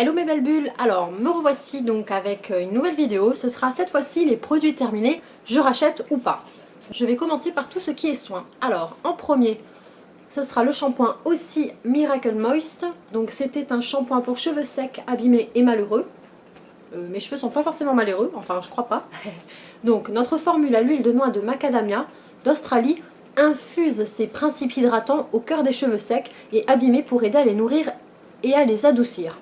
Hello mes belles bulles, alors me revoici donc avec une nouvelle vidéo. Ce sera cette fois-ci les produits terminés, je rachète ou pas. Je vais commencer par tout ce qui est soin. Alors en premier, ce sera le shampoing aussi Miracle Moist. Donc c'était un shampoing pour cheveux secs, abîmés et malheureux. Mes cheveux sont pas forcément malheureux, enfin je crois pas. Donc notre formule à l'huile de noix de macadamia d'Australie infuse ses principes hydratants au cœur des cheveux secs et abîmés pour aider à les nourrir et à les adoucir.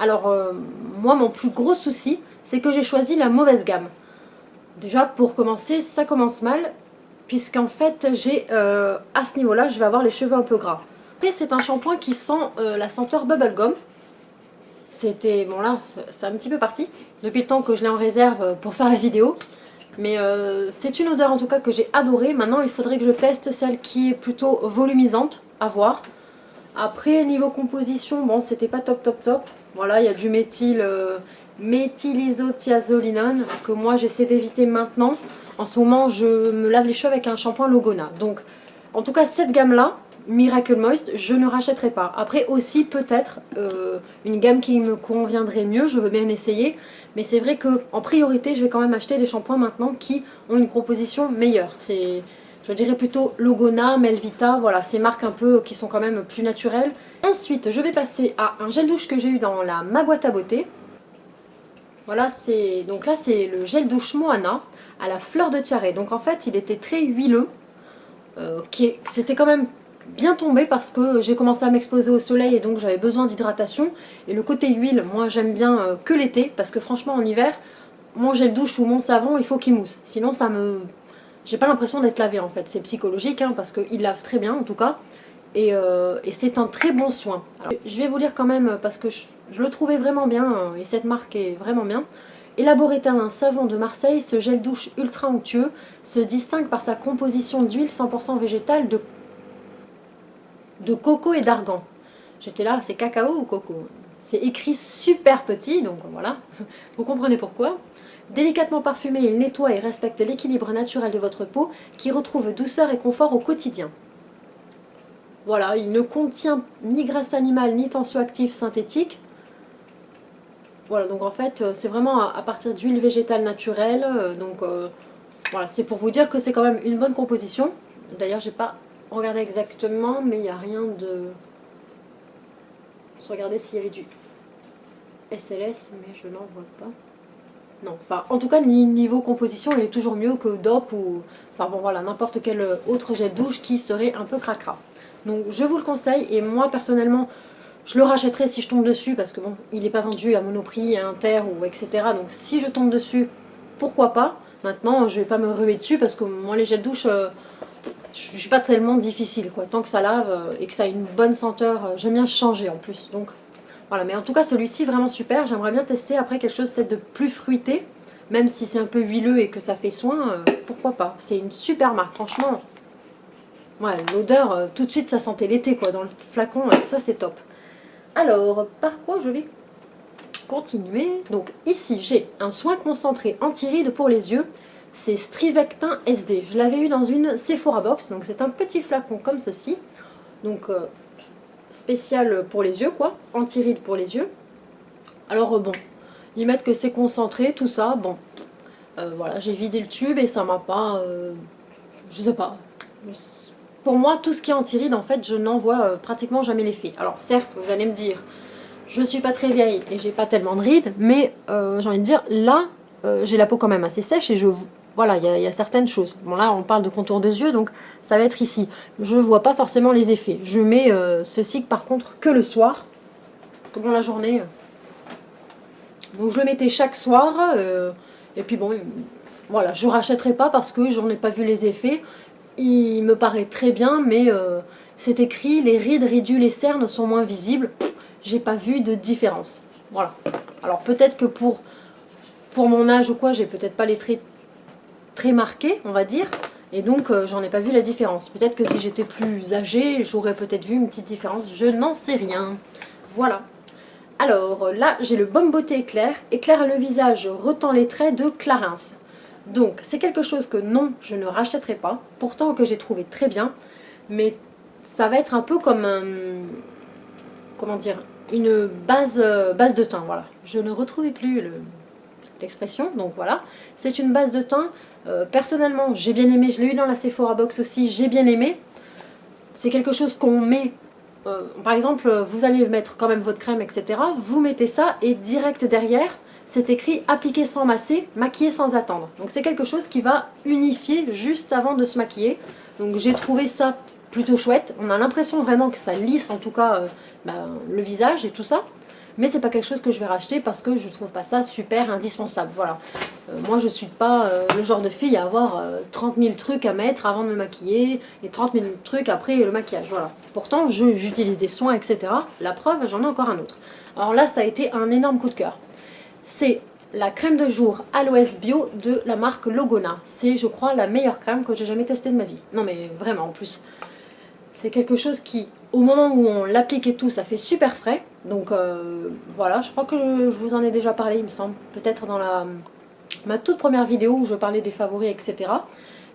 Alors moi mon plus gros souci c'est que j'ai choisi la mauvaise gamme. Déjà pour commencer ça commence mal puisqu'en fait j'ai à ce niveau là je vais avoir les cheveux un peu gras. Après c'est un shampoing qui sent la senteur bubblegum. C'était bon là c'est un petit peu parti depuis le temps que je l'ai en réserve pour faire la vidéo. Mais c'est une odeur en tout cas que j'ai adorée. Maintenant il faudrait que je teste celle qui est plutôt volumisante à voir. Après niveau composition bon c'était pas top. Voilà, il y a du méthylisothiazolinone que moi j'essaie d'éviter maintenant. En ce moment, je me lave les cheveux avec un shampoing Logona. Donc, en tout cas, cette gamme-là, Miracle Moist, je ne rachèterai pas. Après aussi, peut-être, une gamme qui me conviendrait mieux, je veux bien essayer. Mais c'est vrai qu'en priorité, je vais quand même acheter des shampoings maintenant qui ont une composition meilleure. Je dirais plutôt Logona, Melvita, voilà, ces marques un peu qui sont quand même plus naturelles. Ensuite, je vais passer à un gel douche que j'ai eu dans ma boîte à beauté. Voilà, donc là c'est le gel douche Moana à la fleur de tiare. Donc en fait, il était très huileux, c'était quand même bien tombé parce que j'ai commencé à m'exposer au soleil et donc j'avais besoin d'hydratation. Et le côté huile, moi j'aime bien que l'été parce que franchement en hiver, mon gel douche ou mon savon, il faut qu'il mousse. Sinon j'ai pas l'impression d'être lavé en fait. C'est psychologique hein, parce qu'il lave très bien en tout cas. Et c'est un très bon soin. Alors, je vais vous lire quand même parce que je le trouvais vraiment bien et cette marque est vraiment bien. Élaboré tel un savon de Marseille, ce gel douche ultra onctueux se distingue par sa composition d'huile 100% végétale de coco et d'argan. J'étais là, c'est cacao ou coco? C'est écrit super petit, donc voilà, vous comprenez pourquoi. Délicatement parfumé, il nettoie et respecte l'équilibre naturel de votre peau qui retrouve douceur et confort au quotidien. Voilà, il ne contient ni graisse animale ni tensioactif synthétique. Voilà, donc en fait, c'est vraiment à partir d'huile végétale naturelle. Voilà, c'est pour vous dire que c'est quand même une bonne composition. D'ailleurs, j'ai pas regardé exactement, mais il n'y a rien de... Je regardais s'il y avait du SLS, mais je n'en vois pas. Non, enfin, en tout cas, niveau composition, il est toujours mieux que DOP ou... Enfin bon, voilà, n'importe quel autre jet de douche qui serait un peu cracra. Donc je vous le conseille et moi personnellement je le rachèterai si je tombe dessus parce que bon il n'est pas vendu à Monoprix, à Inter ou etc. Donc si je tombe dessus pourquoi pas. Maintenant je vais pas me ruer dessus parce que moi les gels douche je suis pas tellement difficile quoi. Tant que ça lave et que ça a une bonne senteur, j'aime bien changer en plus. Donc voilà, mais en tout cas celui-ci vraiment super. J'aimerais bien tester après quelque chose peut-être de plus fruité. Même si c'est un peu huileux et que ça fait soin, pourquoi pas. C'est une super marque franchement. Ouais, l'odeur, tout de suite ça sentait l'été quoi, dans le flacon, ça c'est top. Alors, par quoi je vais continuer? Donc ici j'ai un soin concentré anti-rides pour les yeux, c'est Strivectin SD. Je l'avais eu dans une Sephora Box, donc c'est un petit flacon comme ceci. Donc spécial pour les yeux quoi, anti-rides pour les yeux. Alors bon, ils mettent que c'est concentré, tout ça, bon. Voilà, j'ai vidé le tube et ça m'a pas... je sais pas... Pour moi, tout ce qui est anti-rides, en fait, je n'en vois pratiquement jamais l'effet. Alors, certes, vous allez me dire, je suis pas très vieille et j'ai pas tellement de rides, mais j'ai envie de dire, là, j'ai la peau quand même assez sèche et voilà, il y a certaines choses. Bon, là, on parle de contour des yeux, donc ça va être ici. Je vois pas forcément les effets. Je mets ceci, par contre, que le soir. Comme la journée. Donc, je le mettais chaque soir. Et puis, bon, voilà, je rachèterai pas parce que j'en ai pas vu les effets. Il me paraît très bien, mais c'est écrit, les rides, ridules et cernes sont moins visibles. J'ai pas vu de différence. Voilà. Alors peut-être que pour mon âge ou quoi, j'ai peut-être pas les traits très marqués, on va dire. Et donc j'en ai pas vu la différence. Peut-être que si j'étais plus âgée, j'aurais peut-être vu une petite différence. Je n'en sais rien. Voilà. Alors là, j'ai le Baume Beauté Éclair. Éclaire le visage, retend les traits de Clarins. Donc c'est quelque chose que non, je ne rachèterai pas, pourtant que j'ai trouvé très bien, mais ça va être un peu comme un, comment dire, une base de teint, voilà. Je ne retrouvais plus l'expression, donc voilà. C'est une base de teint. Personnellement, j'ai bien aimé, je l'ai eu dans la Sephora Box aussi, j'ai bien aimé. C'est quelque chose qu'on met, par exemple, vous allez mettre quand même votre crème, etc. Vous mettez ça et direct derrière, c'est écrit appliquer sans masser, maquiller sans attendre. Donc c'est quelque chose qui va unifier juste avant de se maquiller. Donc j'ai trouvé ça plutôt chouette. On a l'impression vraiment que ça lisse en tout cas le visage et tout ça. Mais c'est pas quelque chose que je vais racheter parce que je trouve pas ça super indispensable. Voilà. Moi je suis pas le genre de fille à avoir 30 000 trucs à mettre avant de me maquiller et 30 000 trucs après le maquillage. Voilà. Pourtant j'utilise des soins, etc. La preuve, j'en ai encore un autre. Alors là ça a été un énorme coup de cœur. C'est la crème de jour Aloès Bio de la marque Logona. C'est, je crois, la meilleure crème que j'ai jamais testée de ma vie. Non mais vraiment, en plus, c'est quelque chose qui, au moment où on l'applique et tout, ça fait super frais. Donc voilà, je crois que je vous en ai déjà parlé, il me semble. Peut-être dans ma toute première vidéo où je parlais des favoris, etc.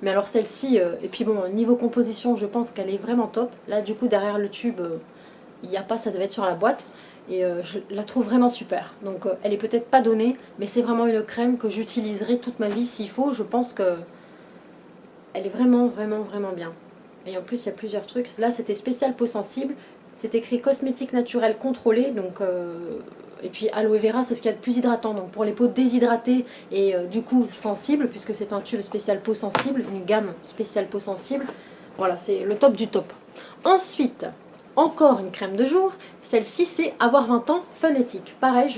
Mais alors celle-ci, et puis bon, niveau composition, je pense qu'elle est vraiment top. Là, du coup, derrière le tube, il n'y a pas, ça devait être sur la boîte. Et je la trouve vraiment super. Donc elle est peut-être pas donnée, mais c'est vraiment une crème que j'utiliserai toute ma vie s'il faut. Je pense que elle est vraiment, vraiment, vraiment bien. Et en plus, il y a plusieurs trucs. Là, c'était spécial peau sensible. C'est écrit cosmétique naturel contrôlé. Donc, et puis aloe vera, c'est ce qu'il y a de plus hydratant. Donc pour les peaux déshydratées et du coup sensibles, puisque c'est un tube spécial peau sensible, une gamme spéciale peau sensible. Voilà, c'est le top du top. Ensuite, encore une crème de jour. Celle-ci, c'est Avoir 20 ans Phonétique. Pareil,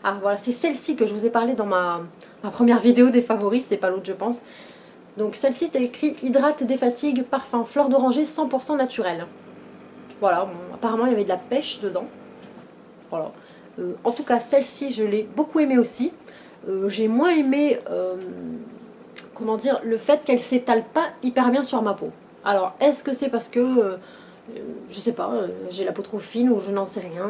ah voilà, c'est celle-ci que je vous ai parlé dans ma première vidéo des favoris, c'est pas l'autre je pense. Donc celle-ci, c'était écrit Hydrate, défatigue, parfum, fleur d'oranger 100% naturel. Voilà, bon, apparemment il y avait de la pêche dedans. Voilà. En tout cas, celle-ci, je l'ai beaucoup aimée aussi. J'ai moins aimé, comment dire, le fait qu'elle s'étale pas hyper bien sur ma peau. Alors, est-ce que c'est parce que je sais pas, j'ai la peau trop fine ou je n'en sais rien.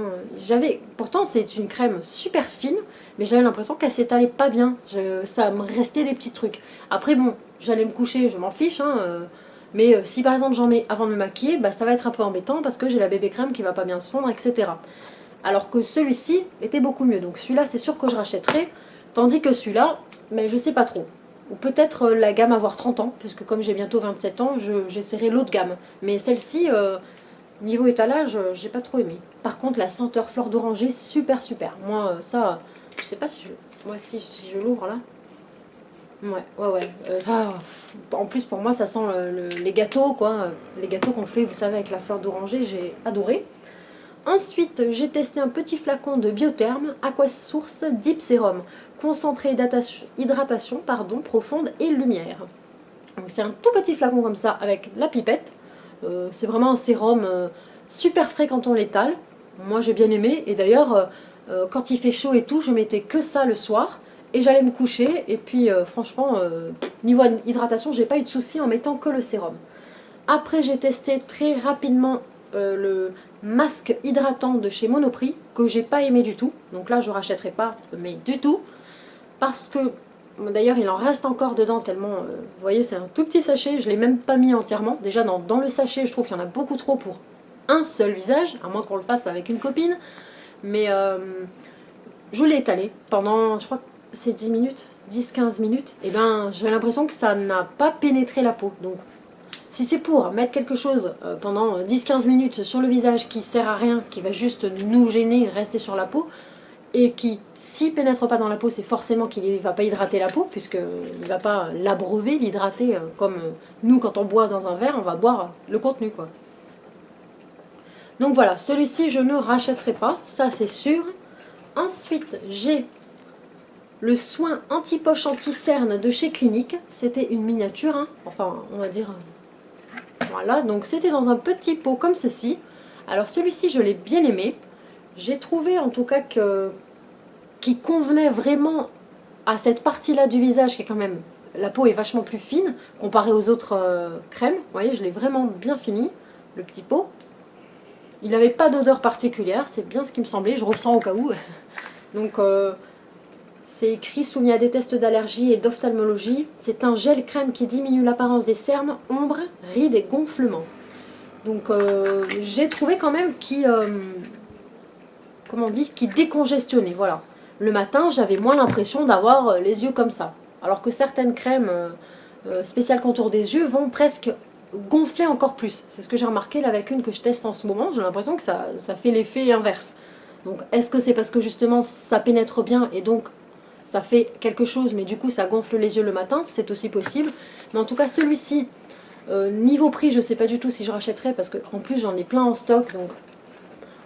Pourtant c'est une crème super fine, mais j'avais l'impression qu'elle s'étalait pas bien. Ça me restait des petits trucs. Après bon, j'allais me coucher, je m'en fiche, hein, mais si par exemple j'en mets avant de me maquiller, bah, ça va être un peu embêtant parce que j'ai la bébé crème qui va pas bien se fondre, etc. Alors que celui-ci était beaucoup mieux. Donc celui-là c'est sûr que je rachèterai, tandis que celui-là, mais je sais pas trop. Ou peut-être la gamme avoir 30 ans, puisque comme j'ai bientôt 27 ans, j'essaierai l'autre gamme. Mais celle-ci, niveau étalage, j'ai pas trop aimé. Par contre, la senteur fleur d'oranger, super super. Moi, ça, je sais pas si je... Moi, si je l'ouvre là. Ouais. Ça, en plus, pour moi, ça sent les gâteaux, quoi. Les gâteaux qu'on fait, vous savez, avec la fleur d'oranger, j'ai adoré. Ensuite, j'ai testé un petit flacon de Biotherm Aquasource Deep Serum, concentré hydratation profonde et lumière. C'est un tout petit flacon comme ça avec la pipette. C'est vraiment un sérum super frais quand on l'étale. Moi j'ai bien aimé et d'ailleurs quand il fait chaud et tout, je mettais que ça le soir et j'allais me coucher et puis franchement niveau hydratation, j'ai pas eu de soucis en mettant que le sérum. Après j'ai testé très rapidement le masque hydratant de chez Monoprix que j'ai pas aimé du tout. Donc là je rachèterai pas, mais du tout, parce que d'ailleurs il en reste encore dedans tellement, vous voyez c'est un tout petit sachet, je l'ai même pas mis entièrement. Déjà dans le sachet je trouve qu'il y en a beaucoup trop pour un seul visage, à moins qu'on le fasse avec une copine. Mais je l'ai étalé pendant, je crois que c'est 10 minutes, 10-15 minutes. Et ben j'ai l'impression que ça n'a pas pénétré la peau. Donc si c'est pour mettre quelque chose pendant 10-15 minutes sur le visage qui sert à rien, qui va juste nous gêner, rester sur la peau, et qui, s'il pénètre pas dans la peau, c'est forcément qu'il ne va pas hydrater la peau, puisqu'il ne va pas l'abreuver, l'hydrater, comme nous, quand on boit dans un verre, on va boire le contenu, quoi. Donc voilà, celui-ci, je ne rachèterai pas, ça c'est sûr. Ensuite, j'ai le soin anti-poche anti-cerne de chez Clinique. C'était une miniature, hein. Enfin, on va dire... Voilà, donc c'était dans un petit pot comme ceci. Alors celui-ci, je l'ai bien aimé. J'ai trouvé en tout cas qui convenait vraiment à cette partie-là du visage qui est quand même... La peau est vachement plus fine comparée aux autres crèmes. Vous voyez, je l'ai vraiment bien fini, le petit pot. Il n'avait pas d'odeur particulière, c'est bien ce qui me semblait, je ressens au cas où. Donc c'est écrit soumis à des tests d'allergie et d'ophtalmologie. C'est un gel crème qui diminue l'apparence des cernes, ombres, rides et gonflements. Donc j'ai trouvé quand même comment on dit, qui décongestionnait, voilà. Le matin, j'avais moins l'impression d'avoir les yeux comme ça. Alors que certaines crèmes spéciales contour des yeux vont presque gonfler encore plus. C'est ce que j'ai remarqué là avec une que je teste en ce moment. J'ai l'impression que ça fait l'effet inverse. Donc est-ce que c'est parce que justement ça pénètre bien et donc ça fait quelque chose mais du coup ça gonfle les yeux le matin? C'est aussi possible. Mais en tout cas celui-ci, niveau prix je sais pas du tout si je rachèterai parce qu'en plus j'en ai plein en stock. Donc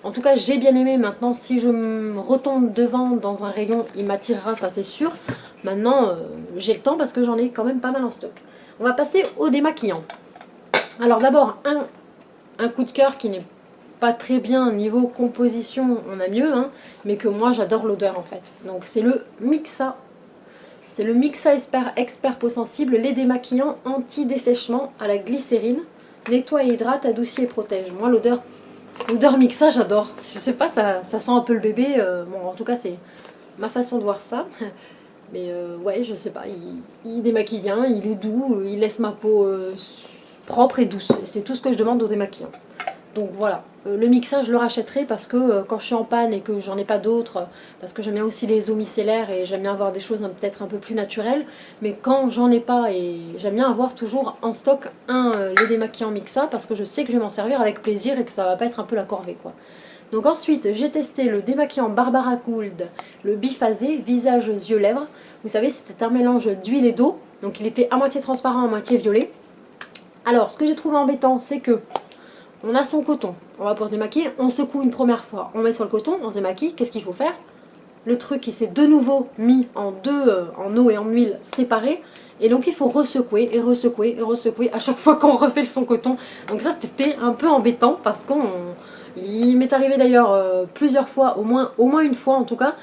en tout cas j'ai bien aimé. Maintenant si je me retombe devant dans un rayon il m'attirera, ça c'est sûr. Maintenant j'ai le temps parce que j'en ai quand même pas mal en stock. On va passer au démaquillant. Alors d'abord un coup de cœur qui n'est pas très bien niveau composition, on a mieux, hein, mais que moi j'adore l'odeur en fait. Donc c'est le Mixa. C'est le Mixa Expert Peau Sensible, lait démaquillant anti-dessèchement à la glycérine. Nettoie et hydrate, adoucit et protège. Moi l'odeur Mixa j'adore. Je sais pas, ça sent un peu le bébé. Bon en tout cas c'est ma façon de voir ça. Mais ouais je sais pas, il démaquille bien, il est doux, il laisse ma peau propre et douce. C'est tout ce que je demande au démaquillant. Donc voilà, le Mixa je le rachèterai parce que quand je suis en panne et que j'en ai pas d'autres, parce que j'aime bien aussi les eaux micellaires et j'aime bien avoir des choses peut-être un peu plus naturelles, mais quand j'en ai pas, et j'aime bien avoir toujours en stock le démaquillant Mixa parce que je sais que je vais m'en servir avec plaisir et que ça va pas être un peu la corvée quoi. Donc ensuite j'ai testé le démaquillant Barbara Gould, le biphasé, visage, yeux, lèvres. Vous savez c'était un mélange d'huile et d'eau, donc il était à moitié transparent, à moitié violet. Alors ce que j'ai trouvé embêtant c'est que on a son coton, on va pour se démaquiller, on secoue une première fois, on met sur le coton, on se démaquille, qu'est-ce qu'il faut faire? Le truc il s'est de nouveau mis en deux, en eau et en huile séparés, et donc il faut ressecouer et ressecouer et ressecouer à chaque fois qu'on refait son coton. Donc ça c'était un peu embêtant parce il m'est arrivé d'ailleurs plusieurs fois, au moins une fois en tout cas,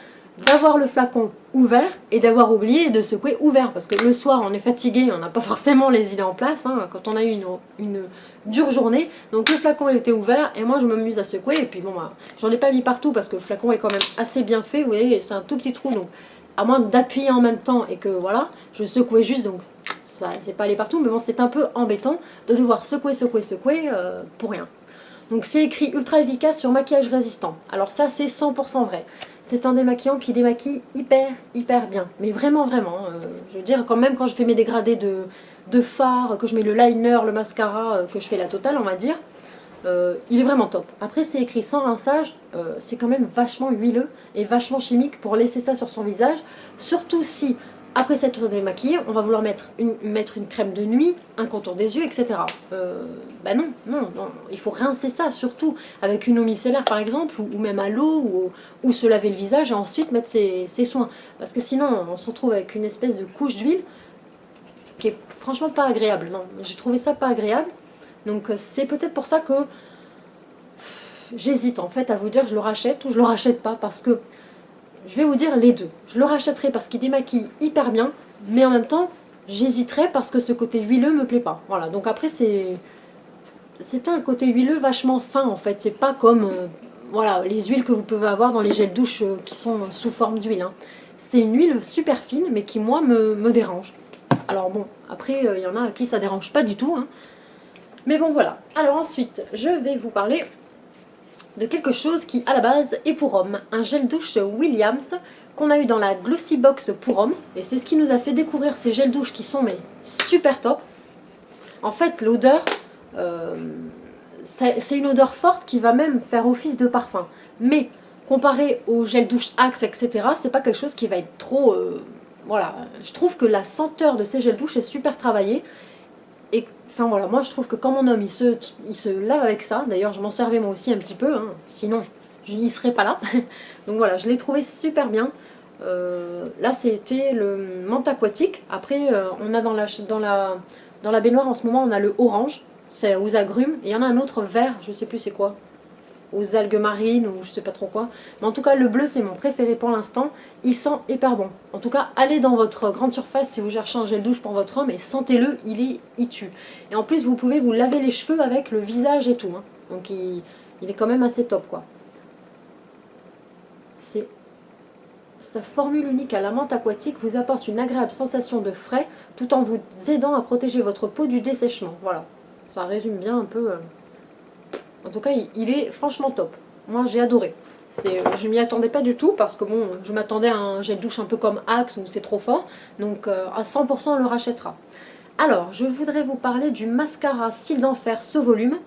d'avoir le flacon ouvert et d'avoir oublié de secouer ouvert parce que le soir on est fatigué, on n'a pas forcément les idées en place hein, quand on a eu une dure journée, donc le flacon était ouvert et moi je m'amuse à secouer et puis bon bah, j'en ai pas mis partout parce que le flacon est quand même assez bien fait, vous voyez c'est un tout petit trou donc à moins d'appuyer en même temps et que voilà je secouais juste donc ça c'est pas allé partout mais bon c'est un peu embêtant de devoir secouer pour rien. Donc c'est écrit ultra efficace sur maquillage résistant. Alors ça c'est 100% vrai. C'est un démaquillant qui démaquille hyper bien. Mais vraiment. Je veux dire quand même quand je fais mes dégradés de fard, que je mets le liner, le mascara, que je fais la totale on va dire. Il est vraiment top. Après c'est écrit sans rinçage, c'est quand même vachement huileux et vachement chimique pour laisser ça sur son visage. Surtout si après s'être démaquillé, on va vouloir mettre une crème de nuit, un contour des yeux, etc. Bah non, il faut rincer ça, surtout avec une eau micellaire par exemple, ou même à l'eau, ou se laver le visage et ensuite mettre ses soins. Parce que sinon on se retrouve avec une espèce de couche d'huile qui est franchement pas agréable. Non, j'ai trouvé ça pas agréable. Donc c'est peut-être pour ça que j'hésite en fait à vous dire que je le rachète ou je le rachète pas parce que je vais vous dire les deux. Je le rachèterai parce qu'il démaquille hyper bien, mais en même temps, j'hésiterai parce que ce côté huileux me plaît pas. Voilà, donc après c'est un côté huileux vachement fin en fait. C'est pas comme voilà, les huiles que vous pouvez avoir dans les gels douche qui sont sous forme d'huile. Hein. C'est une huile super fine, mais qui moi me dérange. Alors bon, après il y en a à qui ça dérange pas du tout. Hein. Mais bon voilà. Alors ensuite, je vais vous parler de quelque chose qui à la base est pour homme, un gel douche Williams qu'on a eu dans la Glossy Box pour homme et c'est ce qui nous a fait découvrir ces gels douche qui sont mais super top. En fait l'odeur c'est une odeur forte qui va même faire office de parfum, mais comparé au gel douche Axe etc c'est pas quelque chose qui va être trop voilà, je trouve que la senteur de ces gels douche est super travaillée. Et enfin voilà, moi je trouve que quand mon homme il se lave avec ça, d'ailleurs je m'en servais moi aussi un petit peu, hein, sinon je n'y serais pas là. Donc voilà, je l'ai trouvé super bien. Là c'était le menthe aquatique. Après on a dans la baignoire en ce moment on a le orange, c'est aux agrumes, et il y en a un autre vert, je sais plus c'est quoi. Aux algues marines ou je sais pas trop quoi. Mais en tout cas le bleu c'est mon préféré pour l'instant. Il sent hyper bon. En tout cas allez dans votre grande surface si vous cherchez un gel douche pour votre homme et sentez-le, il tue. Et en plus vous pouvez vous laver les cheveux avec le visage et tout. Hein. Donc il est quand même assez top quoi. C'est sa formule unique à la menthe aquatique vous apporte une agréable sensation de frais tout en vous aidant à protéger votre peau du dessèchement. Voilà, ça résume bien un peu... En tout cas, il est franchement top. Moi, j'ai adoré. Je m'y attendais pas du tout parce que bon, je m'attendais à un gel douche un peu comme Axe où c'est trop fort. Donc à 100% on le rachètera. Alors, je voudrais vous parler du mascara Cils d'Enfer Ce Volume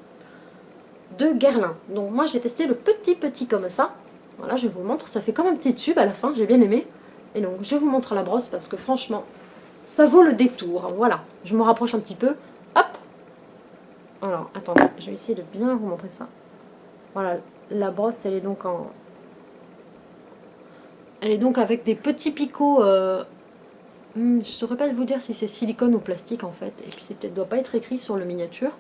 de Guerlain. Donc moi j'ai testé le petit comme ça. Voilà, je vous le montre. Ça fait comme un petit tube à la fin, j'ai bien aimé. Et donc je vous montre la brosse parce que franchement, ça vaut le détour. Voilà, je me rapproche un petit peu. Hop. Alors, attendez, je vais essayer de bien vous montrer ça. Voilà, la brosse, elle est donc en... Elle est donc avec des petits picots... je ne saurais pas vous dire si c'est silicone ou plastique en fait. Et puis, ça peut-être doit pas être écrit sur le miniature.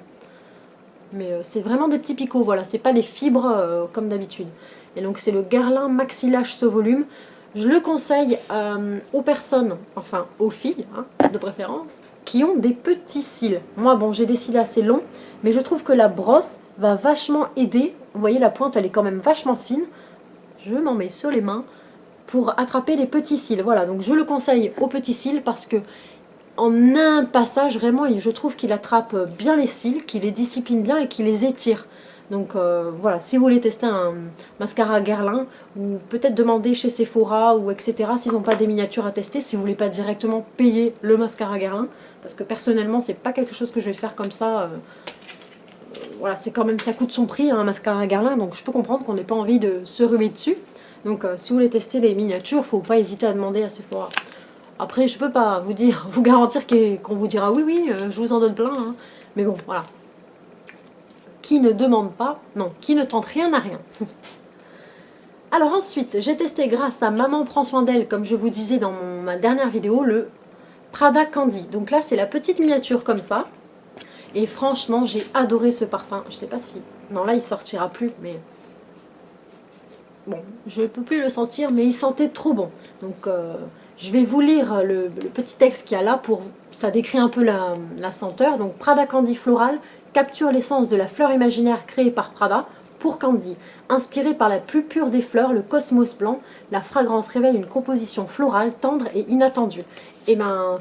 Mais c'est vraiment des petits picots, voilà. C'est pas des fibres comme d'habitude. Et donc, c'est le Guerlain Maxi Lash Ce Volume. Je le conseille aux personnes, enfin aux filles, hein, de préférence, qui ont des petits cils. Moi, bon, j'ai des cils assez longs, mais je trouve que la brosse va vachement aider. Vous voyez, la pointe, elle est quand même vachement fine. Je m'en mets sur les mains pour attraper les petits cils. Voilà, donc je le conseille aux petits cils parce que en un passage, vraiment, je trouve qu'il attrape bien les cils, qu'il les discipline bien et qu'il les étire. Donc voilà, si vous voulez tester un mascara Guerlain, ou peut-être demander chez Sephora, ou etc., s'ils n'ont pas des miniatures à tester, si vous voulez pas directement payer le mascara Guerlain, parce que personnellement, c'est pas quelque chose que je vais faire comme ça. Voilà, c'est quand même, ça coûte son prix, hein, un mascara Guerlain, donc je peux comprendre qu'on n'ait pas envie de se ruer dessus. Donc si vous voulez tester les miniatures, faut pas hésiter à demander à Sephora. Après, je peux pas vous garantir qu'on vous dira oui, je vous en donne plein, hein. Mais bon, voilà. Qui ne demande pas, non, qui ne tente rien n'a rien. Alors ensuite, j'ai testé grâce à Maman Prend Soin d'elle, comme je vous disais dans ma dernière vidéo, le Prada Candy. Donc là, c'est la petite miniature comme ça. Et franchement, j'ai adoré ce parfum. Je sais pas si... Non, là, il sortira plus, mais... Bon, je ne peux plus le sentir, mais il sentait trop bon. Donc, je vais vous lire le petit texte qu'il y a là. Ça décrit un peu la senteur. Donc, Prada Candy Floral capture l'essence de la fleur imaginaire créée par Prada pour Candy. Inspirée par la plus pure des fleurs, le cosmos blanc, la fragrance révèle une composition florale, tendre et inattendue. Et ben,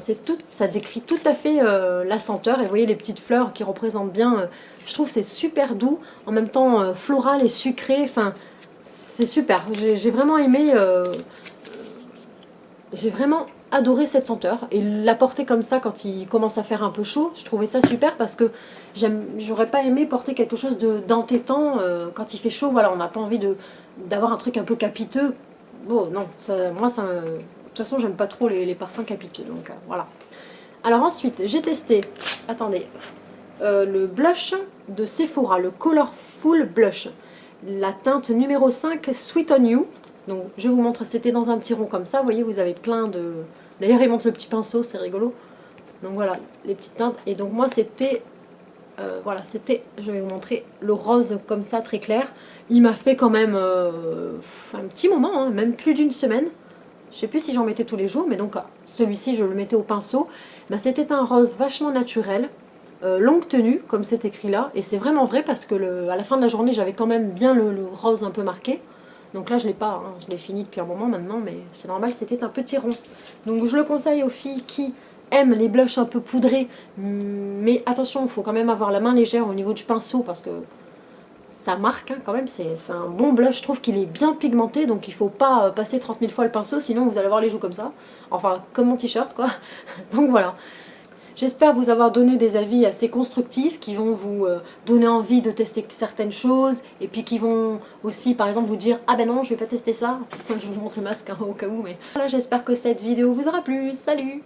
ça décrit tout à fait la senteur. Et vous voyez les petites fleurs qui représentent bien. Je trouve que c'est super doux, en même temps floral et sucré. Enfin, c'est super. J'ai vraiment aimé. J'ai vraiment adoré cette senteur. Et la porter comme ça quand il commence à faire un peu chaud, je trouvais ça super parce que j'aurais pas aimé porter quelque chose d'entêtant quand il fait chaud. Voilà, on n'a pas envie d'avoir un truc un peu capiteux. Bon, non, moi ça me... De toute façon, j'aime pas trop les parfums capiteux, donc voilà. Alors ensuite, j'ai testé, attendez, le blush de Sephora, le Colorful Blush. La teinte numéro 5, Sweet on You. Donc je vous montre, c'était dans un petit rond comme ça, vous voyez, vous avez plein de... D'ailleurs, il montre le petit pinceau, c'est rigolo. Donc voilà, les petites teintes. Et donc moi, c'était... voilà, c'était, je vais vous montrer, le rose comme ça, très clair. Il m'a fait quand même un petit moment, hein, même plus d'une semaine. Je sais plus si j'en mettais tous les jours, mais donc celui-ci, je le mettais au pinceau. Ben, c'était un rose vachement naturel, longue tenue, comme c'est écrit là. Et c'est vraiment vrai parce que à la fin de la journée, j'avais quand même bien le rose un peu marqué. Donc là, je l'ai pas, hein, je l'ai fini depuis un moment maintenant, mais c'est normal, c'était un petit rond. Donc je le conseille aux filles qui aiment les blushs un peu poudrés. Mais attention, il faut quand même avoir la main légère au niveau du pinceau parce que ça marque hein, quand même, c'est un bon blush, je trouve qu'il est bien pigmenté, donc il faut pas passer 30 000 fois le pinceau, sinon vous allez avoir les joues comme ça, enfin comme mon t-shirt quoi, donc voilà. J'espère vous avoir donné des avis assez constructifs qui vont vous donner envie de tester certaines choses et puis qui vont aussi par exemple vous dire ah ben non je vais pas tester ça, je vous montre le masque hein, au cas où, mais voilà, j'espère que cette vidéo vous aura plu, salut!